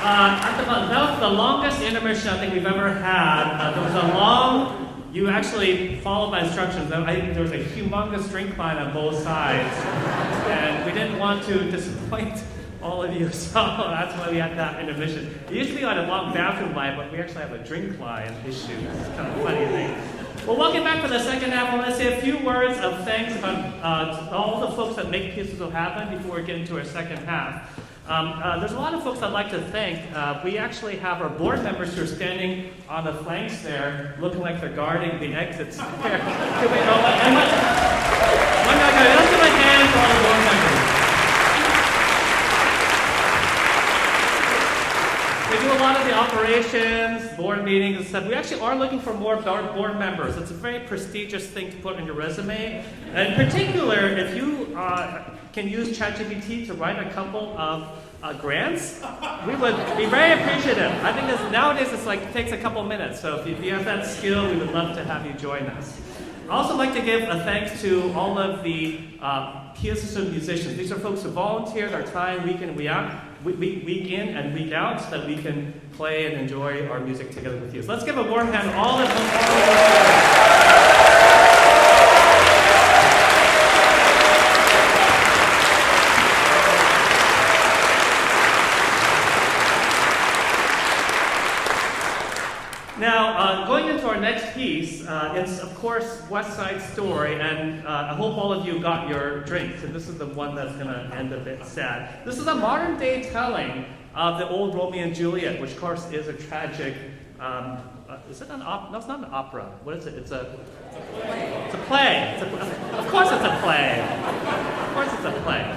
That was the longest intermission I think we've ever had. There was a long, you actually followed my instructions. I think there was a humongous drink line on both sides. And we didn't want to disappoint all of you, so that's why we had that intermission. It used to be like a long bathroom line, but we actually have a drink line issue. It's kind of a funny thing. Well, welcome back for the second half. I want to say a few words of thanks about all the folks that make Pieces happen before we get into our second half. There's a lot of folks I'd like to thank. We actually have our board members who are standing on the flanks there, looking like they're guarding the exits there. Let's give a hand for all the board members. We do a lot of the operations, board meetings, and stuff. We actually are looking for more board members. It's a very prestigious thing to put on your resume. And in particular, if you can use ChatGPT to write a couple of grants, we would be very appreciative. I think nowadays it takes a couple minutes. So if you have that skill, we would love to have you join us. I'd also like to give a thanks to all of the Kia System musicians. These are folks who volunteer their time week in and week out, so that we can play and enjoy our music together with you. So let's give a warm hand to all of them. Now, going into our next piece, it's of course West Side Story, and I hope all of you got your drinks, and this is the one that's going to end a bit sad. This is a modern day telling of the old Romeo and Juliet, which of course is a tragic, is it an opera? No, it's not an opera. What is it? It's a play. Of course it's a play. Of course it's a play.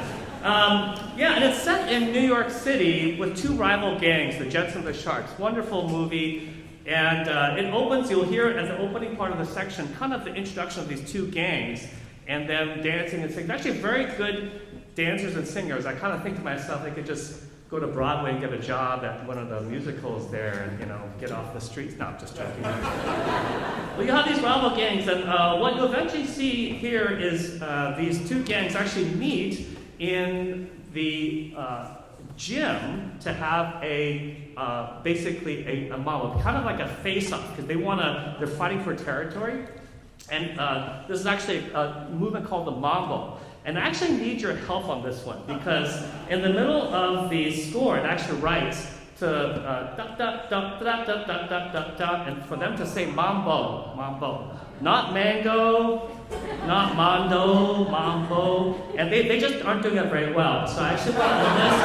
Yeah, and it's set in New York City with two rival gangs, the Jets and the Sharks. Wonderful movie. And it opens, you'll hear as the opening part of the section, kind of the introduction of these two gangs, and them dancing and singing. They're actually very good dancers and singers. I kind of think to myself, they could just go to Broadway and get a job at one of the musicals there and, get off the streets. No, I'm just joking. Well, you have these rival gangs, and what you'll eventually see here is these two gangs actually meet in the gym to have basically a model, kind of like a face-off, because they're fighting for territory. And this is actually a movement called the Mongol. And I actually need your help on this one, because in the middle of the score, it actually writes to and for them to say mambo, not mango, not mondo, mambo, and they just aren't doing it very well. So I actually want to enlist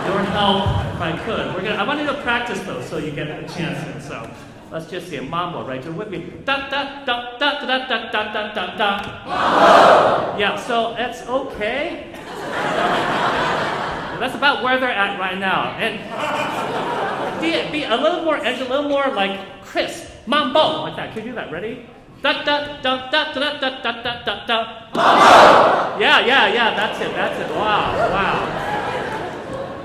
your help if I could. I want you to practice though, so you get a chance. And so let's just see a mambo, right? You're with me. Da da da da da da da da da da. Yeah, so that's okay. That's about where they're at right now. And be a little more edgy, a little more like crisp. Mambo, like that. Can you do that? Ready? Da da da da da da da da da da. Yeah. That's it. Wow.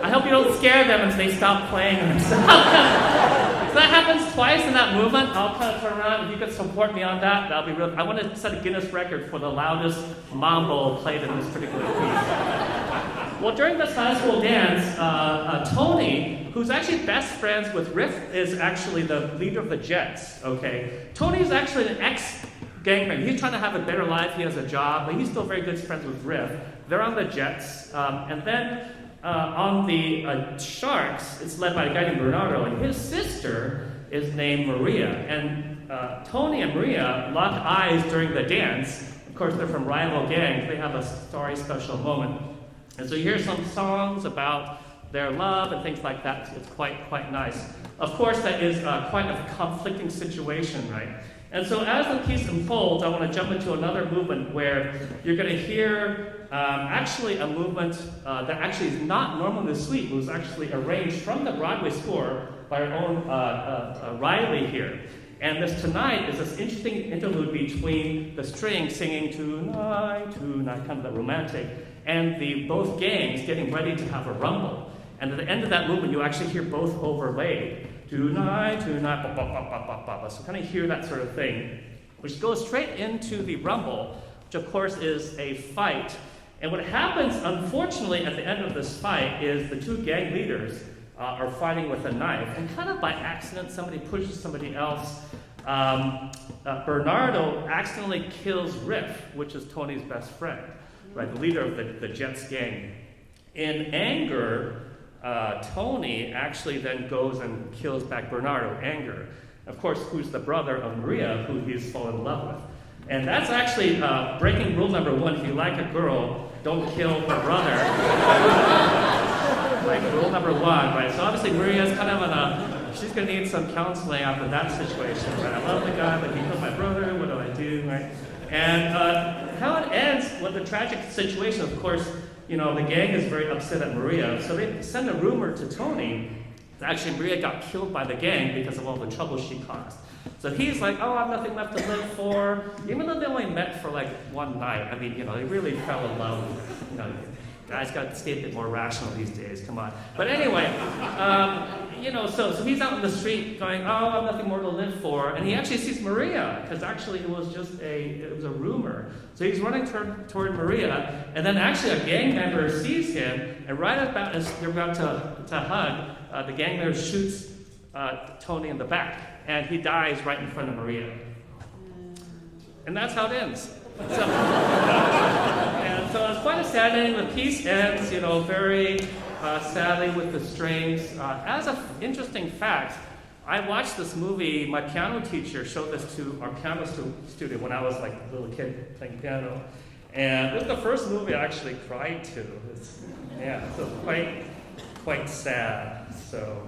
I hope you don't scare them as they stop playing themselves. If that happens twice in that movement, I'll kind of turn around. If you could support me on that, that'll be real. I want to set a Guinness record for the loudest mambo played in this particular piece. Well, during this high school dance, Tony, who's actually best friends with Riff, is actually the leader of the Jets, okay? Tony's actually an ex-gangbanger. He's trying to have a better life. He has a job, but he's still very good friends with Riff. They're on the Jets. And then on the Sharks, it's led by a guy named Bernardo, and his sister is named Maria. And Tony and Maria lock eyes during the dance. Of course, they're from rival gangs. They have a sorry special moment. And so you hear some songs about their love and things like that. It's quite nice. Of course, that is quite a conflicting situation, right? And so as the piece unfolds, I want to jump into another movement where you're going to hear actually a movement that actually is not normally the suite. It was actually arranged from the Broadway score by our own Riley here. And this tonight is this interesting interlude between the string singing tonight, kind of the romantic, and the both gangs getting ready to have a rumble. And at the end of that movement, you actually hear both overlaid. Tonight, ba, ba, ba, ba, ba. So kind of hear that sort of thing, which goes straight into the rumble, which of course is a fight. And what happens, unfortunately, at the end of this fight is the two gang leaders are fighting with a knife, and kind of by accident, somebody pushes somebody else. Bernardo accidentally kills Riff, which is Tony's best friend, right, the leader of the Jets gang. In anger, Tony actually then goes and kills back Bernardo, anger. Of course, who's the brother of Maria, who he's fallen in love with. And that's actually breaking rule number 1. If you like a girl, don't kill her brother. Like rule number 1, right? So obviously Maria's kind of she's going to need some counseling after that situation, right? I love the guy, but he killed my brother, what do I do, right? And how it ends with the tragic situation, of course, the gang is very upset at Maria, so they send a rumor to Tony that actually Maria got killed by the gang because of all the trouble she caused. So he's like, oh, I have nothing left to live for, even though they only met for like one night. I mean, they really fell in love. Guys got to stay a bit more rational these days, come on. But anyway, so he's out in the street going, oh, I have nothing more to live for. And he actually sees Maria, because actually it was a rumor. So he's running toward Maria, and then actually a gang member sees him, and right about as they're about to hug, the gang member shoots Tony in the back, and he dies right in front of Maria. And that's how it ends. So it's quite a sad ending. The piece ends, very sadly with the strings. As an interesting fact, I watched this movie. My piano teacher showed this to our piano student when I was like a little kid playing piano, and this is the first movie I actually cried to. So quite sad. So,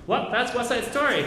well, that's West Side Story.